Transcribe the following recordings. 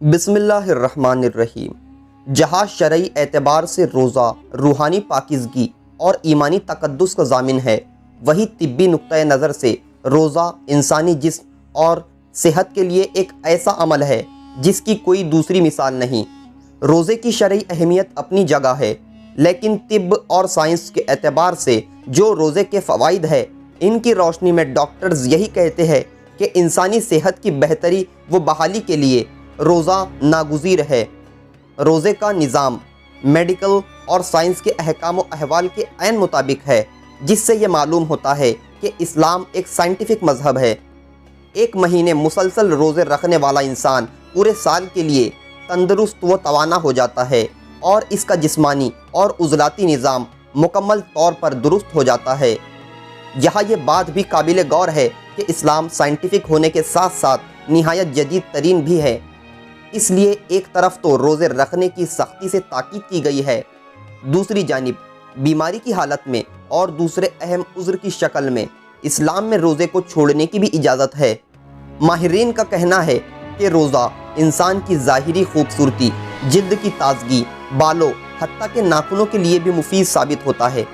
बिस्मिल्लाहिर्रहमानिर्रहीम। जहाँ शरई एतबार से रोज़ा रूहानी पाकीज़गी और ईमानी तक़द्दुस का ज़ामिन है, वही तिब्बी नुक्ता नज़र से रोज़ा इंसानी जिस्म और सेहत के लिए एक ऐसा अमल है जिसकी कोई दूसरी मिसाल नहीं। रोज़े की शरई अहमियत अपनी जगह है, लेकिन तिब्ब और साइंस के एतबार से जो रोज़े के फ़वाइद है, इनकी रोशनी में डॉक्टर्स यही कहते हैं कि इंसानी सेहत की बेहतरी व बहाली के लिए रोज़ा नागुज़ीर है। रोज़े का निज़ाम मेडिकल और साइंस के अहकाम व अहवाल के ऐन मुताबिक है, जिससे ये मालूम होता है कि इस्लाम एक साइंटिफिक मज़हब है। एक महीने मुसलसल रोज़े रखने वाला इंसान पूरे साल के लिए तंदुरुस्त व तवाना हो जाता है और इसका जिस्मानी और उज़लाती निज़ाम मुकम्मल तौर पर दुरुस्त हो जाता है। यहाँ ये बात भी काबिल गौर है कि इस्लाम साइंटिफिक होने के साथ साथ निहायत जदीद तरीन भी है। इसलिए एक तरफ तो रोज़े रखने की सख्ती से ताकीद की गई है, दूसरी जानिब बीमारी की हालत में और दूसरे अहम उज़्र की शक्ल में इस्लाम में रोज़े को छोड़ने की भी इजाज़त है। माहिरीन का कहना है कि रोज़ा इंसान की ज़ाहिरी खूबसूरती, जिल्द की ताजगी, बालों हत्ता के नाखूनों के लिए भी मुफीद साबित होता है।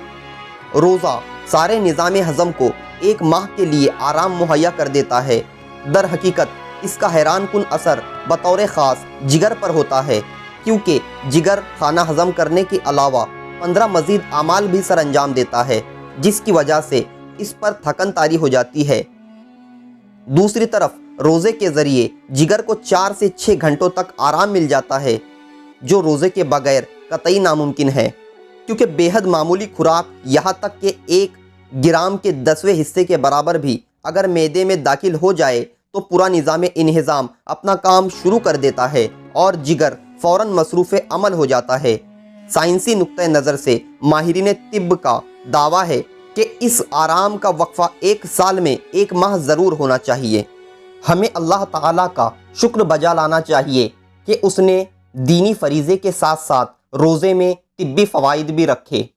रोज़ा सारे निज़ाम हज़म को एक माह के लिए आराम मुहैया कर देता है। दर हकीकत इसका हैरान कुन असर बतौर ख़ास जिगर पर होता है, क्योंकि जिगर खाना हज़म करने के अलावा 15 मज़ीद आमाल भी सर अंजाम देता है, जिसकी वजह से इस पर थकन तारी हो जाती है। दूसरी तरफ रोज़े के ज़रिए जिगर को 4 से 6 घंटों तक आराम मिल जाता है, जो रोज़े के बगैर कतई नामुमकिन है, क्योंकि बेहद मामूली खुराक, यहाँ तक कि 1 ग्राम के 10वें हिस्से के बराबर भी अगर मैदे में दाखिल हो जाए तो पूरा निज़ाम इन्हिज़ाम अपना काम शुरू कर देता है और जिगर फ़ौरन मसरूफ़ अमल हो जाता है। साइंसी नुक्ते नज़र से माहिरीन तिब्ब का दावा है कि इस आराम का वक्फ़ा 1 साल में 1 माह ज़रूर होना चाहिए। हमें अल्लाह ताला का शुक्र बजा लाना चाहिए कि उसने दीनी फरीज़े के साथ साथ रोज़े में तिब्बी फ़वाइद भी रखे।